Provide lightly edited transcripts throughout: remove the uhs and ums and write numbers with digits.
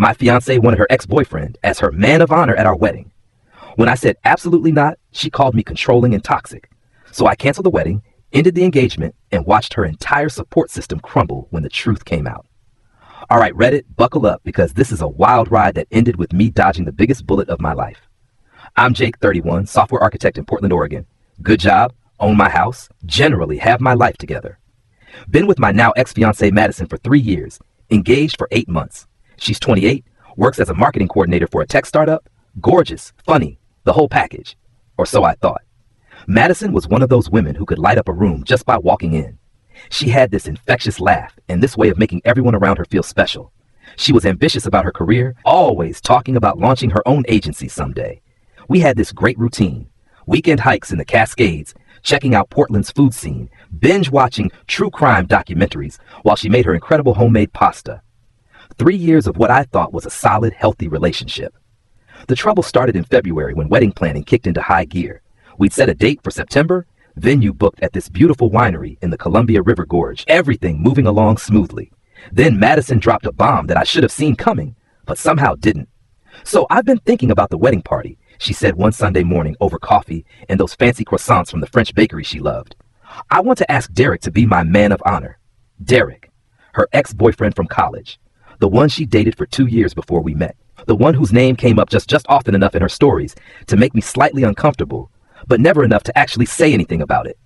My fiancée wanted her ex-boyfriend as her man of honor at our wedding. When I said absolutely not, she called me controlling and toxic. So I canceled the wedding, ended the engagement, and watched her entire support system crumble when the truth came out. All right, Reddit, buckle up, because this is a wild ride that ended with me dodging the biggest bullet of my life. I'm Jake, 31, software architect in Portland, Oregon. Good job, own my house, generally have my life together. Been with my now ex-fiancée Madison for 3 years, engaged for 8 months. She's 28, works as a marketing coordinator for a tech startup, gorgeous, funny, the whole package, or so I thought. Madison was one of those women who could light up a room just by walking in. She had this infectious laugh and this way of making everyone around her feel special. She was ambitious about her career, always talking about launching her own agency someday. We had this great routine: weekend hikes in the Cascades, checking out Portland's food scene, binge watching true crime documentaries while she made her incredible homemade pasta. 3 years of what I thought was a solid, healthy relationship. The trouble started in February when wedding planning kicked into high gear. We'd set a date for September, venue booked at this beautiful winery in the Columbia River Gorge, everything moving along smoothly. Then Madison dropped a bomb that I should have seen coming, but somehow didn't. "So I've been thinking about the wedding party," she said one Sunday morning over coffee and those fancy croissants from the French bakery she loved. "I want to ask Derek to be my man of honor." Derek, her ex-boyfriend from college, the one she dated for 2 years before we met, the one whose name came up just often enough in her stories to make me slightly uncomfortable, but never enough to actually say anything about it.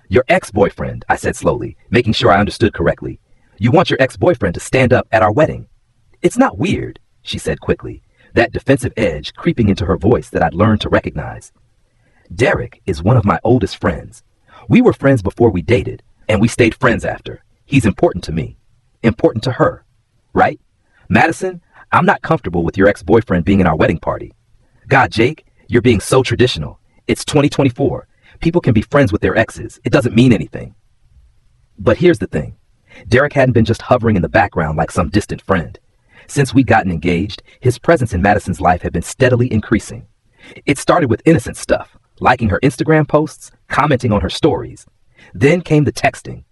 "Your ex-boyfriend," I said slowly, making sure I understood correctly. "You want your ex-boyfriend to stand up at our wedding." "It's not weird," she said quickly, that defensive edge creeping into her voice that I'd learned to recognize. "Derek is one of my oldest friends. We were friends before we dated, and we stayed friends after. He's important to me, important to her, right? Madison, I'm not comfortable with your ex-boyfriend being in our wedding party." "God, Jake, you're being so traditional. It's 2024. People can be friends with their exes. It doesn't mean anything." But here's the thing. Derek hadn't been just hovering in the background like some distant friend. Since we'd gotten engaged, his presence in Madison's life had been steadily increasing. It started with innocent stuff, liking her Instagram posts, commenting on her stories. Then came the texting.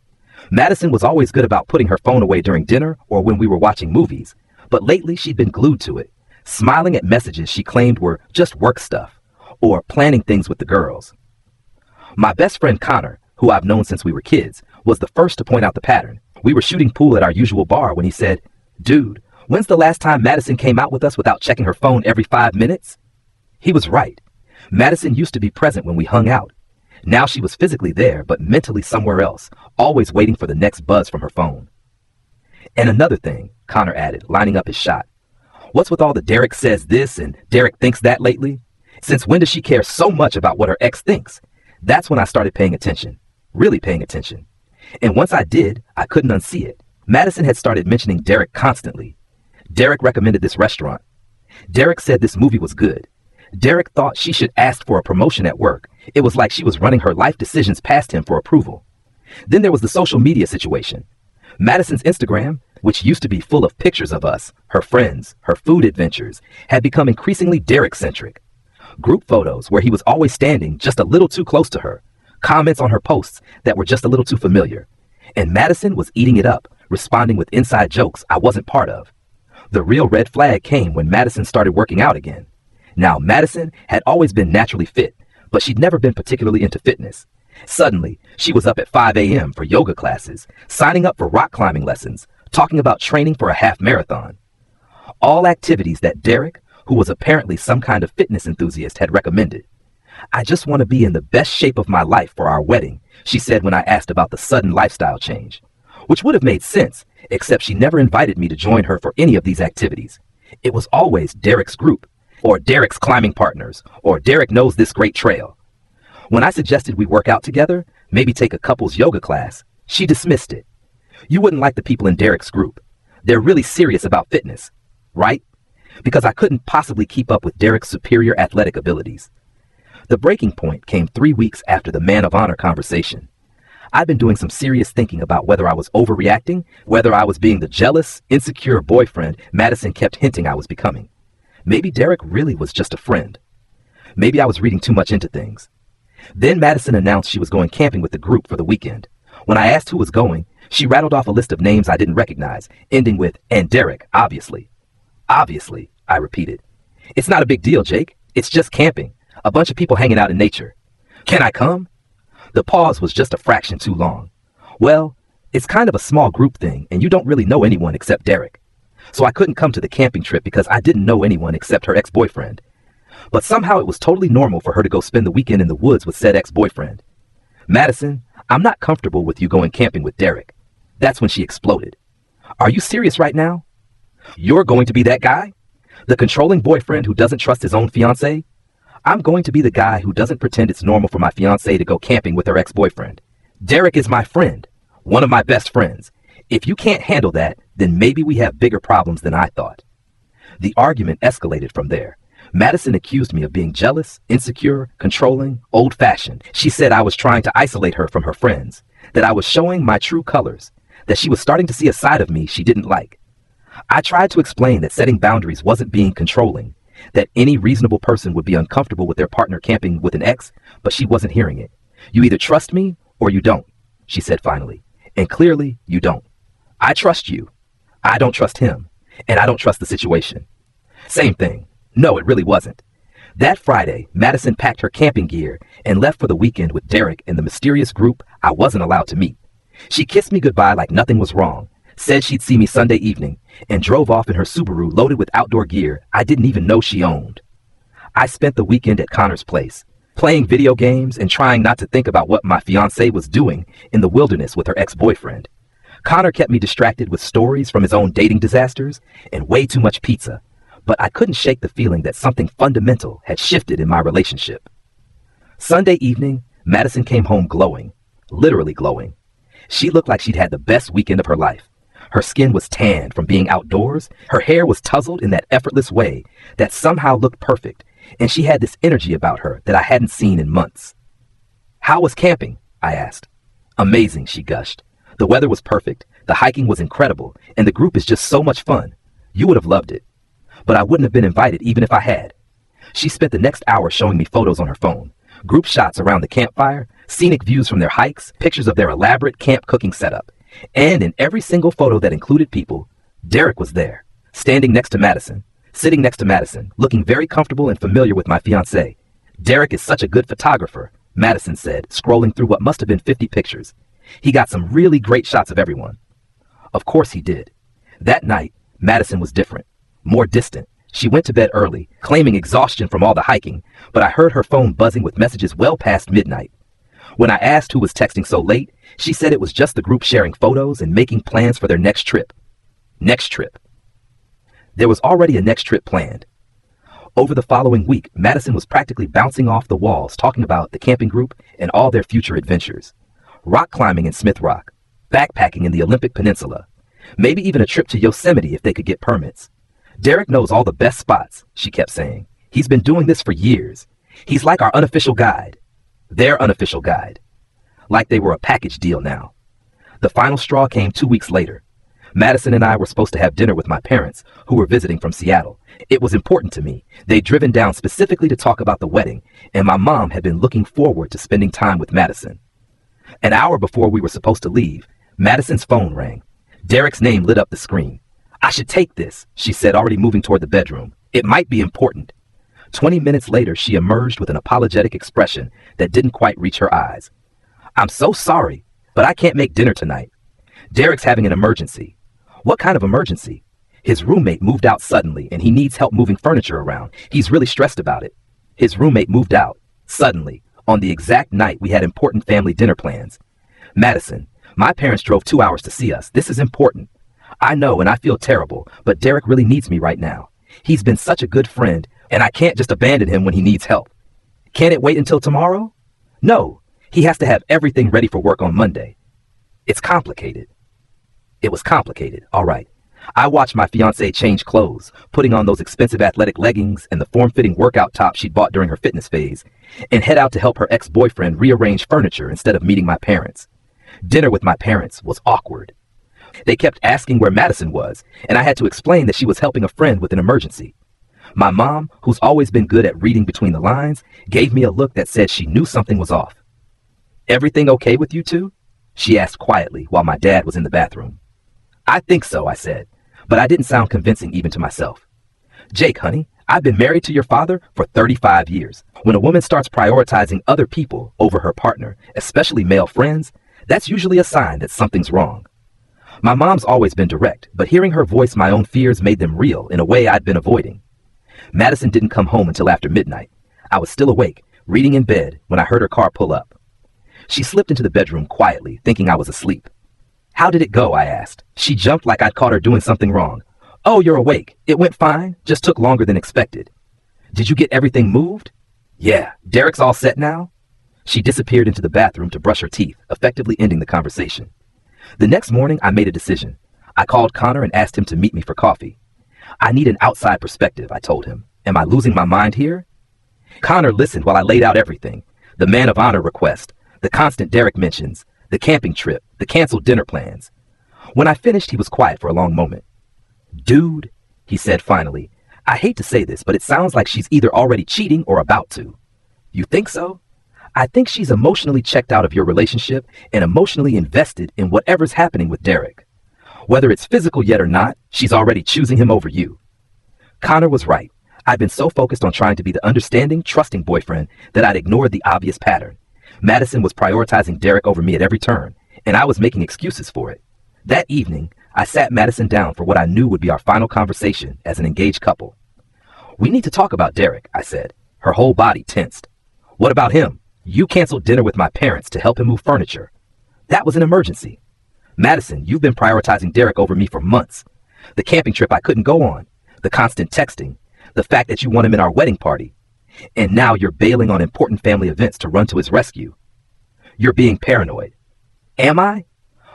Madison was always good about putting her phone away during dinner or when we were watching movies, but lately she'd been glued to it, smiling at messages she claimed were just work stuff, or planning things with the girls. My best friend Connor, who I've known since we were kids, was the first to point out the pattern. We were shooting pool at our usual bar when he said, "Dude, when's the last time Madison came out with us without checking her phone every 5 minutes?" He was right. Madison used to be present when we hung out. Now she was physically there, but mentally somewhere else, always waiting for the next buzz from her phone. "And another thing," Connor added, lining up his shot. "What's with all the Derek says this and Derek thinks that lately? Since when does she care so much about what her ex thinks?" That's when I started paying attention, really paying attention. And once I did, I couldn't unsee it. Madison had started mentioning Derek constantly. Derek recommended this restaurant. Derek said this movie was good. Derek thought she should ask for a promotion at work. It was like she was running her life decisions past him for approval. Then there was the social media situation. Madison's Instagram, which used to be full of pictures of us, her friends, her food adventures, had become increasingly Derek-centric. Group photos where he was always standing just a little too close to her, comments on her posts that were just a little too familiar. And Madison was eating it up, responding with inside jokes I wasn't part of. The real red flag came when Madison started working out again. Now, Madison had always been naturally fit, but she'd never been particularly into fitness. Suddenly, she was up at 5 a.m. for yoga classes, signing up for rock climbing lessons, talking about training for a half marathon. All activities that Derek, who was apparently some kind of fitness enthusiast, had recommended. "I just want to be in the best shape of my life for our wedding," she said when I asked about the sudden lifestyle change. Which would have made sense, except she never invited me to join her for any of these activities. It was always Derek's group, or Derek's climbing partners, or Derek knows this great trail. When I suggested we work out together, maybe take a couple's yoga class, she dismissed it. "You wouldn't like the people in Derek's group. They're really serious about fitness, right?" Because I couldn't possibly keep up with Derek's superior athletic abilities. The breaking point came 3 weeks after the man of honor conversation. I'd been doing some serious thinking about whether I was overreacting, whether I was being the jealous, insecure boyfriend Madison kept hinting I was becoming. Maybe Derek really was just a friend. Maybe I was reading too much into things. Then Madison announced she was going camping with the group for the weekend. When I asked who was going, she rattled off a list of names I didn't recognize, ending with, "and Derek, obviously." Obviously, I repeated. It's not a big deal, Jake. It's just camping. A bunch of people hanging out in nature. Can I come? The pause was just a fraction too long. Well, it's kind of a small group thing, and you don't really know anyone except Derek. So I couldn't come to the camping trip because I didn't know anyone except her ex-boyfriend. But somehow it was totally normal for her to go spend the weekend in the woods with said ex-boyfriend. Madison, I'm not comfortable with you going camping with Derek. That's when she exploded. Are you serious right now? You're going to be that guy? The controlling boyfriend who doesn't trust his own fiancée? I'm going to be the guy who doesn't pretend it's normal for my fiancée to go camping with her ex-boyfriend. Derek is my friend, one of my best friends. If you can't handle that, then maybe we have bigger problems than I thought. The argument escalated from there. Madison accused me of being jealous, insecure, controlling, old-fashioned. She said I was trying to isolate her from her friends, that I was showing my true colors, that she was starting to see a side of me she didn't like. I tried to explain that setting boundaries wasn't being controlling, that any reasonable person would be uncomfortable with their partner camping with an ex, but she wasn't hearing it. You either trust me or you don't, she said finally, and clearly you don't. I trust you. I don't trust him, and I don't trust the situation. Same thing. No, it really wasn't. That Friday, Madison packed her camping gear and left for the weekend with Derek and the mysterious group I wasn't allowed to meet. She kissed me goodbye like nothing was wrong, said she'd see me Sunday evening, and drove off in her Subaru loaded with outdoor gear I didn't even know she owned. I spent the weekend at Connor's place, playing video games and trying not to think about what my fiancé was doing in the wilderness with her ex-boyfriend. Connor kept me distracted with stories from his own dating disasters and way too much pizza, but I couldn't shake the feeling that something fundamental had shifted in my relationship. Sunday evening, Madison came home glowing, literally glowing. She looked like she'd had the best weekend of her life. Her skin was tanned from being outdoors, her hair was tousled in that effortless way that somehow looked perfect, and she had this energy about her that I hadn't seen in months. How was camping? I asked. Amazing, she gushed. The weather was perfect, the hiking was incredible, and the group is just so much fun. You would have loved it. But I wouldn't have been invited even if I had. She spent the next hour showing me photos on her phone, group shots around the campfire, scenic views from their hikes, pictures of their elaborate camp cooking setup. And in every single photo that included people, Derek was there, standing next to Madison, sitting next to Madison, looking very comfortable and familiar with my fiancé. Derek is such a good photographer, Madison said, scrolling through what must have been 50 pictures. He got some really great shots of everyone. Of course he did. That night, Madison was different. More distant. She went to bed early, claiming exhaustion from all the hiking, but I heard her phone buzzing with messages well past midnight. When I asked who was texting so late, she said it was just the group sharing photos and making plans for their next trip. Next trip. There was already a next trip planned. Over the following week, Madison was practically bouncing off the walls talking about the camping group and all their future adventures. Rock climbing in Smith Rock, backpacking in the Olympic Peninsula, maybe even a trip to Yosemite if they could get permits. Derek knows all the best spots, she kept saying. He's been doing this for years. He's like our unofficial guide. Their unofficial guide. Like they were a package deal now. The final straw came 2 weeks later. Madison and I were supposed to have dinner with my parents, who were visiting from Seattle. It was important to me. They'd driven down specifically to talk about the wedding, and my mom had been looking forward to spending time with Madison. An hour before we were supposed to leave, Madison's phone rang. Derek's name lit up the screen. I should take this, she said, already moving toward the bedroom. It might be important. 20 minutes later, she emerged with an apologetic expression that didn't quite reach her eyes. I'm so sorry, but I can't make dinner tonight. Derek's having an emergency. What kind of emergency? His roommate moved out suddenly, and he needs help moving furniture around. He's really stressed about it. His roommate moved out, suddenly, on the exact night we had important family dinner plans. Madison, my parents drove 2 hours to see us. This is important. I know, and I feel terrible, but Derek really needs me right now. He's been such a good friend, and I can't just abandon him when he needs help. Can't it wait until tomorrow? No, he has to have everything ready for work on Monday. It's complicated. It was complicated, all right. I watched my fiancée change clothes, putting on those expensive athletic leggings and the form-fitting workout top she'd bought during her fitness phase, and head out to help her ex-boyfriend rearrange furniture instead of meeting my parents. Dinner with my parents was awkward. They kept asking where Madison was, and I had to explain that she was helping a friend with an emergency. My mom, who's always been good at reading between the lines, gave me a look that said she knew something was off. Everything okay with you two? She asked quietly while my dad was in the bathroom. I think so, I said, but I didn't sound convincing even to myself. Jake, honey, I've been married to your father for 35 years. When a woman starts prioritizing other people over her partner, especially male friends, that's usually a sign that something's wrong. My mom's always been direct, but hearing her voice my own fears made them real in a way I'd been avoiding. Madison didn't come home until after midnight. I was still awake, reading in bed, when I heard her car pull up. She slipped into the bedroom quietly, thinking I was asleep. How did it go? I asked. She jumped like I'd caught her doing something wrong. Oh, you're awake. It went fine, just took longer than expected. Did you get everything moved? Yeah, Derek's all set now. She disappeared into the bathroom to brush her teeth, effectively ending the conversation. The next morning, I made a decision. I called Connor and asked him to meet me for coffee. I need an outside perspective, I told him. Am I losing my mind here? Connor listened while I laid out everything. The man of honor request, the constant Derek mentions, the camping trip, the canceled dinner plans. When I finished, he was quiet for a long moment. Dude, he said finally, I hate to say this, but it sounds like she's either already cheating or about to. You think so? I think she's emotionally checked out of your relationship and emotionally invested in whatever's happening with Derek. Whether it's physical yet or not, she's already choosing him over you. Connor was right. I'd been so focused on trying to be the understanding, trusting boyfriend that I'd ignored the obvious pattern. Madison was prioritizing Derek over me at every turn, and I was making excuses for it. That evening, I sat Madison down for what I knew would be our final conversation as an engaged couple. We need to talk about Derek, I said. Her whole body tensed. What about him? You canceled dinner with my parents to help him move furniture. That was an emergency. Madison, you've been prioritizing Derek over me for months. The camping trip I couldn't go on, the constant texting, the fact that you want him in our wedding party. And now you're bailing on important family events to run to his rescue. You're being paranoid. Am I?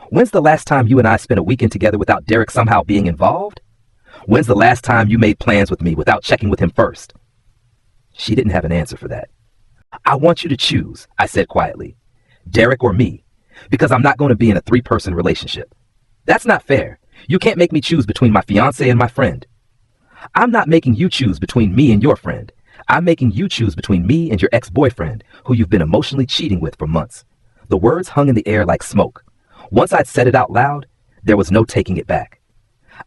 When's the last time you and I spent a weekend together without Derek somehow being involved? When's the last time you made plans with me without checking with him first? She didn't have an answer for that. I want you to choose, I said quietly. Derek or me, because I'm not going to be in a 3-person relationship. That's not fair. You can't make me choose between my fiance and my friend. I'm not making you choose between me and your friend. I'm making you choose between me and your ex-boyfriend, who you've been emotionally cheating with for months. The words hung in the air like smoke. Once I'd said it out loud, there was no taking it back.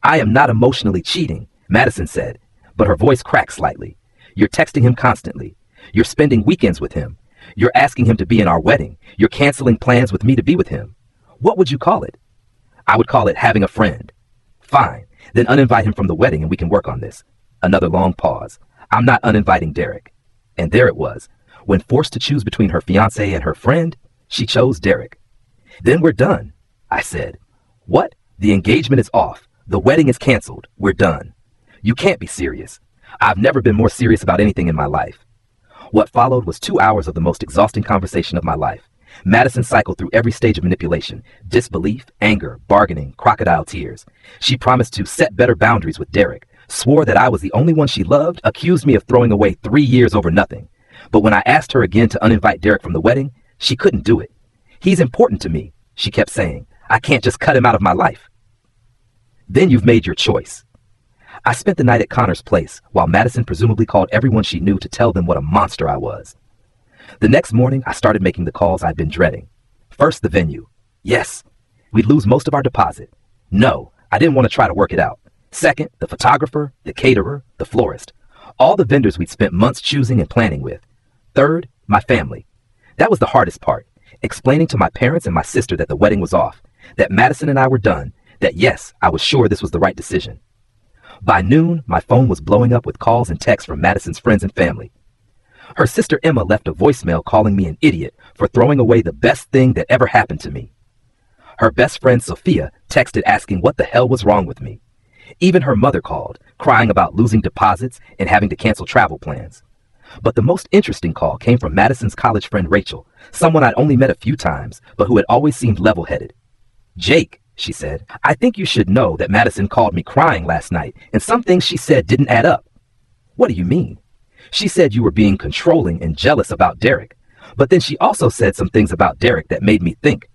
I am not emotionally cheating, Madison said, but her voice cracked slightly. You're texting him constantly. You're spending weekends with him. You're asking him to be in our wedding. You're canceling plans with me to be with him. What would you call it? I would call it having a friend. Fine. Then uninvite him from the wedding and we can work on this. Another long pause. I'm not uninviting Derek. And there it was. When forced to choose between her fiancé and her friend, she chose Derek. Then we're done, I said. What? The engagement is off. The wedding is canceled. We're done. You can't be serious. I've never been more serious about anything in my life. What followed was 2 hours of the most exhausting conversation of my life. Madison cycled through every stage of manipulation, disbelief, anger, bargaining, crocodile tears. She promised to set better boundaries with Derek, swore that I was the only one she loved, accused me of throwing away 3 years over nothing. But when I asked her again to uninvite Derek from the wedding, she couldn't do it. He's important to me, she kept saying. I can't just cut him out of my life. Then you've made your choice. I spent the night at Connor's place, while Madison presumably called everyone she knew to tell them what a monster I was. The next morning, I started making the calls I'd been dreading. First, the venue. Yes, we'd lose most of our deposit. No, I didn't want to try to work it out. Second, the photographer, the caterer, the florist. All the vendors we'd spent months choosing and planning with. Third, my family. That was the hardest part, explaining to my parents and my sister that the wedding was off, that Madison and I were done, that yes, I was sure this was the right decision. By noon, my phone was blowing up with calls and texts from Madison's friends and family. Her sister Emma left a voicemail calling me an idiot for throwing away the best thing that ever happened to me. Her best friend Sophia texted asking what the hell was wrong with me. Even her mother called, crying about losing deposits and having to cancel travel plans. But the most interesting call came from Madison's college friend Rachel, someone I'd only met a few times, but who had always seemed level-headed. Jake, she said, I think you should know that Madison called me crying last night, and some things she said didn't add up. What do you mean? She said you were being controlling and jealous about Derek, but then she also said some things about Derek that made me think,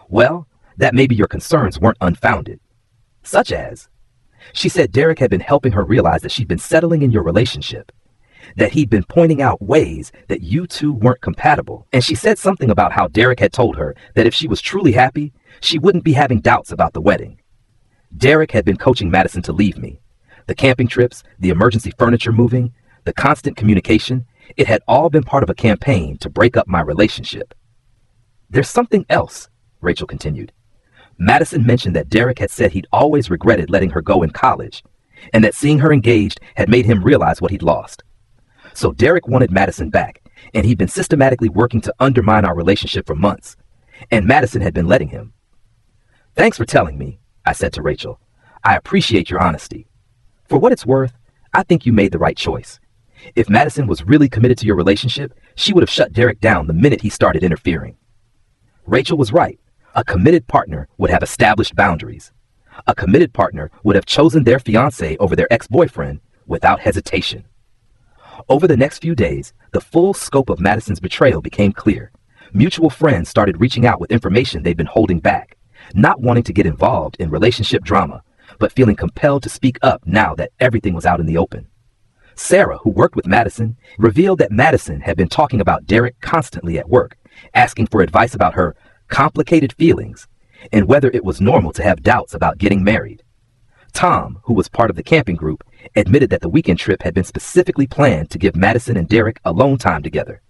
well, that maybe your concerns weren't unfounded. Such as, she said Derek had been helping her realize that she'd been settling in your relationship, that he'd been pointing out ways that you two weren't compatible, and she said something about how Derek had told her that if she was truly happy, she wouldn't be having doubts about the wedding. Derek had been coaching Madison to leave me. The camping trips, the emergency furniture moving, the constant communication, it had all been part of a campaign to break up my relationship. There's something else, Rachel continued. Madison mentioned that Derek had said he'd always regretted letting her go in college, and that seeing her engaged had made him realize what he'd lost. So Derek wanted Madison back, and he'd been systematically working to undermine our relationship for months, and Madison had been letting him. Thanks for telling me, I said to Rachel. I appreciate your honesty. For what it's worth, I think you made the right choice. If Madison was really committed to your relationship, she would have shut Derek down the minute he started interfering. Rachel was right. A committed partner would have established boundaries. A committed partner would have chosen their fiancé over their ex-boyfriend without hesitation. Over the next few days, the full scope of Madison's betrayal became clear. Mutual friends started reaching out with information they'd been holding back, not wanting to get involved in relationship drama, but feeling compelled to speak up now that everything was out in the open. Sarah, who worked with Madison, revealed that Madison had been talking about Derek constantly at work, asking for advice about her complicated feelings and whether it was normal to have doubts about getting married. Tom, who was part of the camping group, admitted that the weekend trip had been specifically planned to give Madison and Derek alone time together.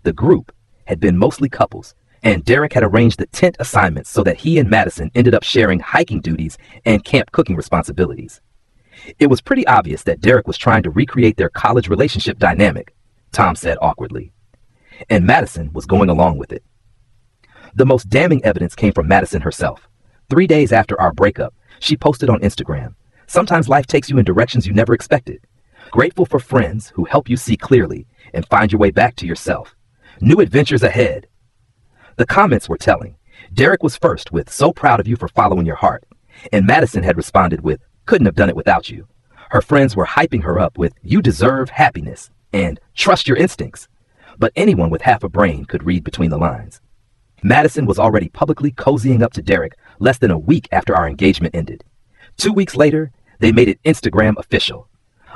The group had been mostly couples, and Derek had arranged the tent assignments so that he and Madison ended up sharing hiking duties and camp cooking responsibilities. It was pretty obvious that Derek was trying to recreate their college relationship dynamic, Tom said awkwardly, and Madison was going along with it. The most damning evidence came from Madison herself. 3 days after our breakup, she posted on Instagram, "Sometimes life takes you in directions you never expected. Grateful for friends who help you see clearly and find your way back to yourself. New adventures ahead." The comments were telling. Derek was first with "So proud of you for following your heart," and Madison had responded with "Couldn't have done it without you." Her friends were hyping her up with "You deserve happiness" and "Trust your instincts." But anyone with half a brain could read between the lines. Madison was already publicly cozying up to Derek less than a week after our engagement ended. 2 weeks later, they made it Instagram official.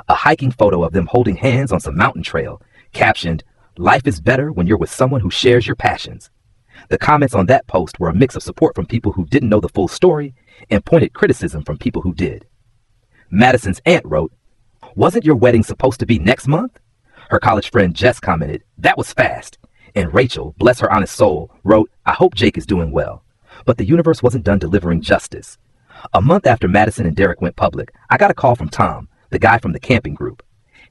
A hiking photo of them holding hands on some mountain trail, captioned, "Life is better when you're with someone who shares your passions." The comments on that post were a mix of support from people who didn't know the full story and pointed criticism from people who did. Madison's aunt wrote, "Wasn't your wedding supposed to be next month?" Her college friend Jess commented, "That was fast." And Rachel, bless her honest soul, wrote, "I hope Jake is doing well." But the universe wasn't done delivering justice. A month after Madison and Derek went public, I got a call from Tom, the guy from the camping group.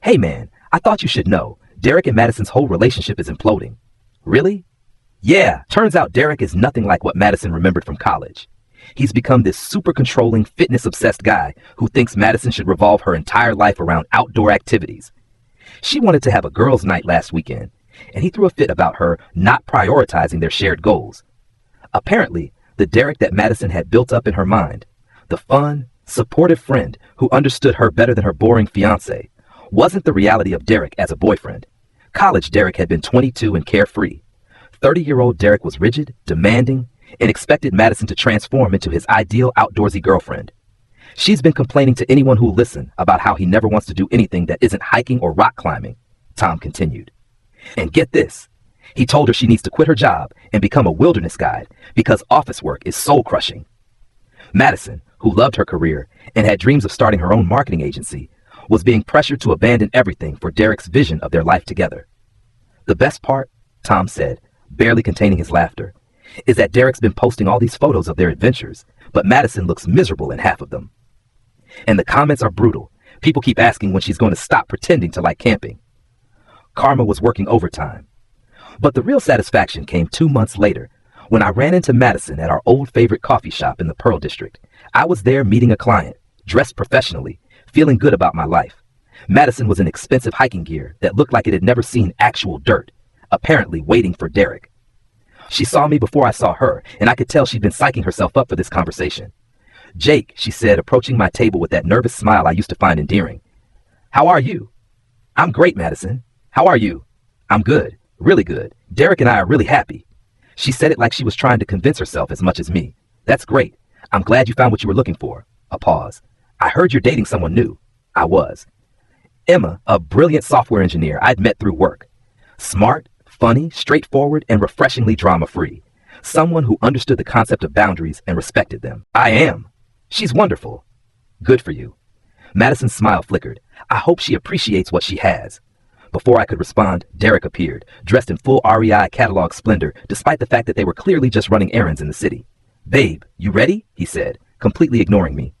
"Hey man, I thought you should know. Derek and Madison's whole relationship is imploding." "Really?" "Yeah, turns out Derek is nothing like what Madison remembered from college. He's become this super controlling, fitness-obsessed guy who thinks Madison should revolve her entire life around outdoor activities. She wanted to have a girls' night last weekend, and he threw a fit about her not prioritizing their shared goals. Apparently, the Derek that Madison had built up in her mind, the fun, supportive friend who understood her better than her boring fiancé, wasn't the reality of Derek as a boyfriend. College Derek had been 22 and carefree. 30-year-old Derek was rigid, demanding, and expected Madison to transform into his ideal outdoorsy girlfriend. She's been complaining to anyone who'll listen about how he never wants to do anything that isn't hiking or rock climbing, Tom continued. And get this, he told her she needs to quit her job and become a wilderness guide because office work is soul-crushing. Madison, who loved her career and had dreams of starting her own marketing agency, was being pressured to abandon everything for Derek's vision of their life together. "The best part," Tom said, barely containing his laughter, "is that Derek's been posting all these photos of their adventures, but Madison looks miserable in half of them." And the comments are brutal. People keep asking when she's going to stop pretending to like camping. Karma was working overtime. But the real satisfaction came 2 months later, when I ran into Madison at our old favorite coffee shop in the Pearl District. I was there meeting a client, dressed professionally, feeling good about my life. Madison was in expensive hiking gear that looked like it had never seen actual dirt, apparently waiting for Derek. She saw me before I saw her, and I could tell she'd been psyching herself up for this conversation. "Jake," she said, approaching my table with that nervous smile I used to find endearing. "How are you?" "I'm great, Madison. How are you?" "I'm good, really good. Derek and I are really happy." She said it like she was trying to convince herself as much as me. "That's great. I'm glad you found what you were looking for." A pause. "I heard you're dating someone new." I was. Emma, a brilliant software engineer I'd met through work. Smart, funny, straightforward, and refreshingly drama-free. Someone who understood the concept of boundaries and respected them. "I am." "She's wonderful." "Good for you." Madison's smile flickered. I hope she appreciates what she has. Before I could respond, Derek appeared, dressed in full REI catalog splendor, despite the fact that they were clearly just running errands in the city. Babe, you ready? He said, completely ignoring me.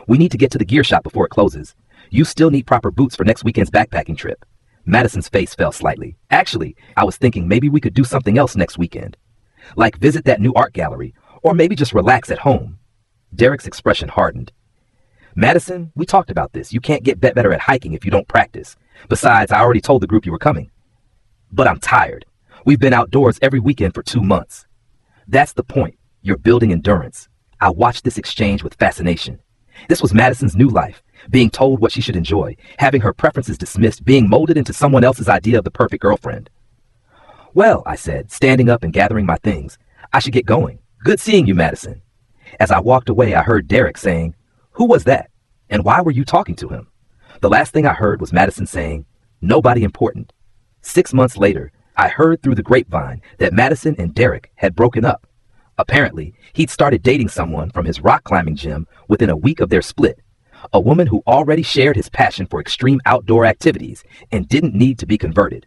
We need to get to the gear shop before it closes. You still need proper boots for next weekend's backpacking trip. Madison's face fell slightly. Actually, I was thinking maybe we could do something else next weekend. Like visit that new art gallery, or maybe just relax at home. Derek's expression hardened. Madison, we talked about this. You can't get better at hiking if you don't practice. Besides, I already told the group you were coming. But I'm tired. We've been outdoors every weekend for 2 months. That's the point. You're building endurance. I watched this exchange with fascination. This was Madison's new life, being told what she should enjoy, having her preferences dismissed, being molded into someone else's idea of the perfect girlfriend. Well, I said, standing up and gathering my things, I should get going. Good seeing you, Madison. As I walked away, I heard Derek saying, Who was that? And why were you talking to him? The last thing I heard was Madison saying, Nobody important. 6 months later, I heard through the grapevine that Madison and Derek had broken up. Apparently, he'd started dating someone from his rock climbing gym within a week of their split, a woman who already shared his passion for extreme outdoor activities and didn't need to be converted.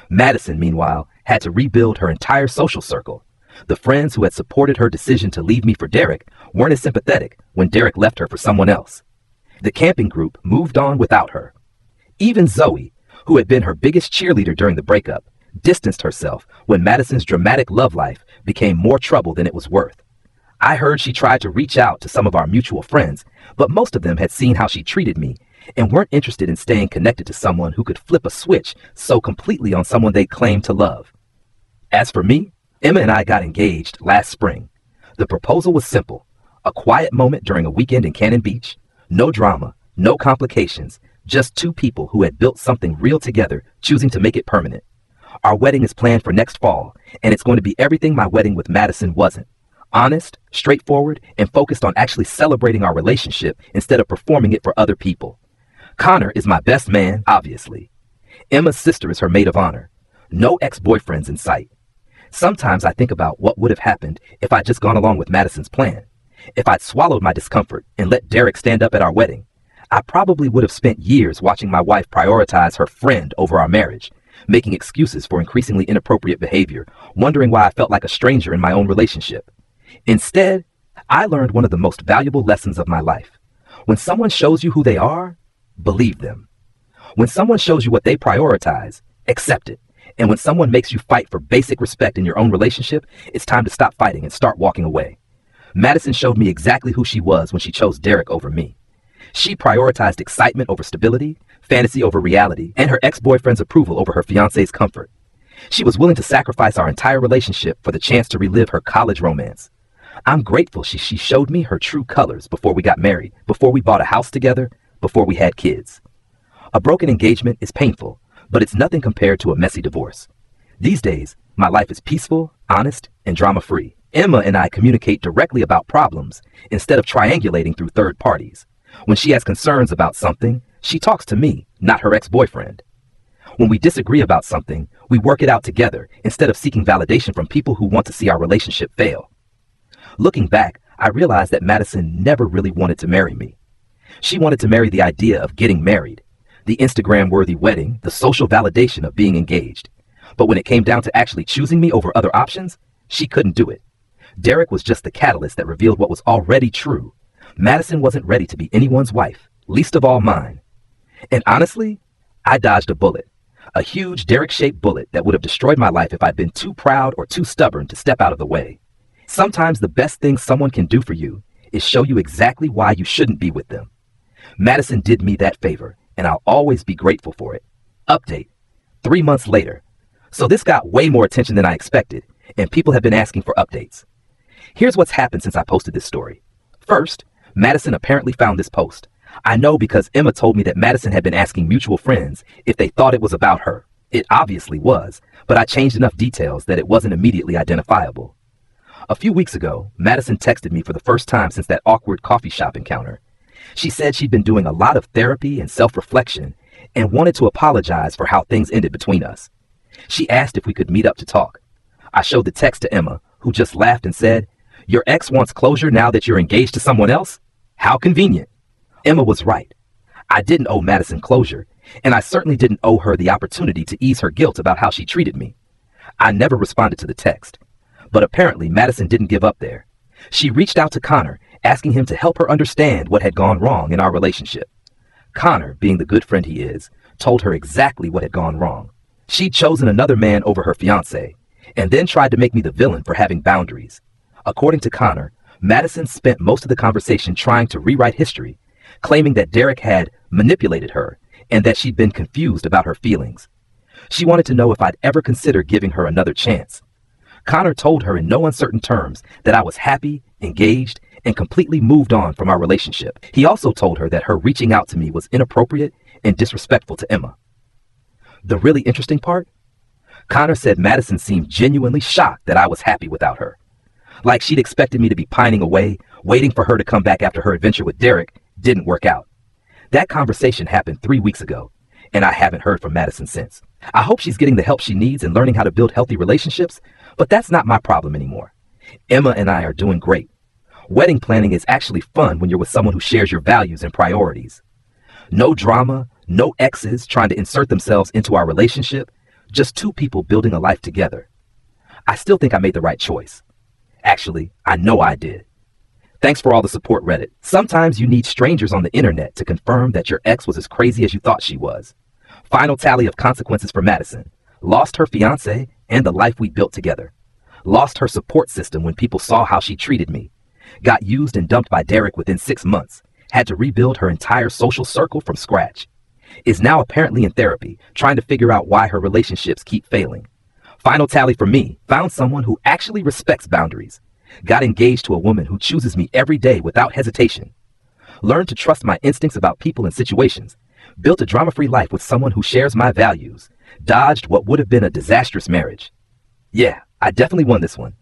Madison, meanwhile, had to rebuild her entire social circle. The friends who had supported her decision to leave me for Derek weren't as sympathetic when Derek left her for someone else. The camping group moved on without her. Even Zoe, who had been her biggest cheerleader during the breakup, distanced herself when Madison's dramatic love life became more trouble than it was worth. I heard she tried to reach out to some of our mutual friends, but most of them had seen how she treated me and weren't interested in staying connected to someone who could flip a switch so completely on someone they claimed to love. As for me, Emma and I got engaged last spring. The proposal was simple, a quiet moment during a weekend in Cannon Beach, no drama, no complications, just two people who had built something real together, choosing to make it permanent. Our wedding is planned for next fall, and it's going to be everything my wedding with Madison wasn't. Honest, straightforward, and focused on actually celebrating our relationship instead of performing it for other people. Connor is my best man, obviously. Emma's sister is her maid of honor. No ex-boyfriends in sight. Sometimes I think about what would have happened if I'd just gone along with Madison's plan. If I'd swallowed my discomfort and let Derek stand up at our wedding, I probably would have spent years watching my wife prioritize her friend over our marriage, making excuses for increasingly inappropriate behavior, wondering why I felt like a stranger in my own relationship. Instead, I learned one of the most valuable lessons of my life. When someone shows you who they are, believe them. When someone shows you what they prioritize, accept it. And when someone makes you fight for basic respect in your own relationship, it's time to stop fighting and start walking away. Madison showed me exactly who she was when she chose Derek over me. She prioritized excitement over stability, fantasy over reality, and her ex-boyfriend's approval over her fiance's comfort. She was willing to sacrifice our entire relationship for the chance to relive her college romance. I'm grateful she showed me her true colors before we got married, before we bought a house together, before we had kids. A broken engagement is painful, but it's nothing compared to a messy divorce. These days, my life is peaceful, honest, and drama-free. Emma and I communicate directly about problems instead of triangulating through third parties. When she has concerns about something, she talks to me, not her ex-boyfriend. When we disagree about something, we work it out together instead of seeking validation from people who want to see our relationship fail. Looking back, I realized that Madison never really wanted to marry me. She wanted to marry the idea of getting married, the Instagram-worthy wedding, the social validation of being engaged. But when it came down to actually choosing me over other options, she couldn't do it. Derek was just the catalyst that revealed what was already true. Madison wasn't ready to be anyone's wife, least of all mine. And honestly, I dodged a bullet. A huge Derek-shaped bullet that would have destroyed my life if I'd been too proud or too stubborn to step out of the way. Sometimes the best thing someone can do for you is show you exactly why you shouldn't be with them. Madison did me that favor, and I'll always be grateful for it. Update: 3 months later. So this got way more attention than I expected, and people have been asking for updates. Here's what's happened since I posted this story. First, Madison apparently found this post. I know because Emma told me that Madison had been asking mutual friends if they thought it was about her. It obviously was, but I changed enough details that it wasn't immediately identifiable. A few weeks ago, Madison texted me for the first time since that awkward coffee shop encounter. She said she'd been doing a lot of therapy and self-reflection and wanted to apologize for how things ended between us. She asked if we could meet up to talk. I showed the text to Emma, who just laughed and said, "Your ex wants closure now that you're engaged to someone else? How convenient." Emma was right. I didn't owe Madison closure, and I certainly didn't owe her the opportunity to ease her guilt about how she treated me. I never responded to the text. But apparently Madison didn't give up there. She reached out to Connor, asking him to help her understand what had gone wrong in our relationship. Connor, being the good friend he is, told her exactly what had gone wrong. She'd chosen another man over her fiance, and then tried to make me the villain for having boundaries. According to Connor, Madison spent most of the conversation trying to rewrite history, claiming that Derek had manipulated her and that she'd been confused about her feelings. She wanted to know if I'd ever consider giving her another chance. Connor told her in no uncertain terms that I was happy, engaged, and completely moved on from our relationship. He also told her that her reaching out to me was inappropriate and disrespectful to Emma. The really interesting part? Connor said Madison seemed genuinely shocked that I was happy without her. Like she'd expected me to be pining away, waiting for her to come back after her adventure with Derek didn't work out. That conversation happened 3 weeks ago, and I haven't heard from Madison since. I hope she's getting the help she needs and learning how to build healthy relationships, but that's not my problem anymore. Emma and I are doing great. Wedding planning is actually fun when you're with someone who shares your values and priorities. No drama, no exes trying to insert themselves into our relationship, just two people building a life together. I still think I made the right choice. Actually, I know I did. Thanks for all the support, Reddit. Sometimes you need strangers on the internet to confirm that your ex was as crazy as you thought she was. Final tally of consequences for Madison. Lost her fiance and the life we built together. Lost her support system when people saw how she treated me. Got used and dumped by Derek within 6 months. Had to rebuild her entire social circle from scratch. Is now apparently in therapy, trying to figure out why her relationships keep failing. Final tally for me. Found someone who actually respects boundaries. Got engaged to a woman who chooses me every day without hesitation. Learned to trust my instincts about people and situations. Built a drama-free life with someone who shares my values. Dodged what would have been a disastrous marriage. Yeah, I definitely won this one.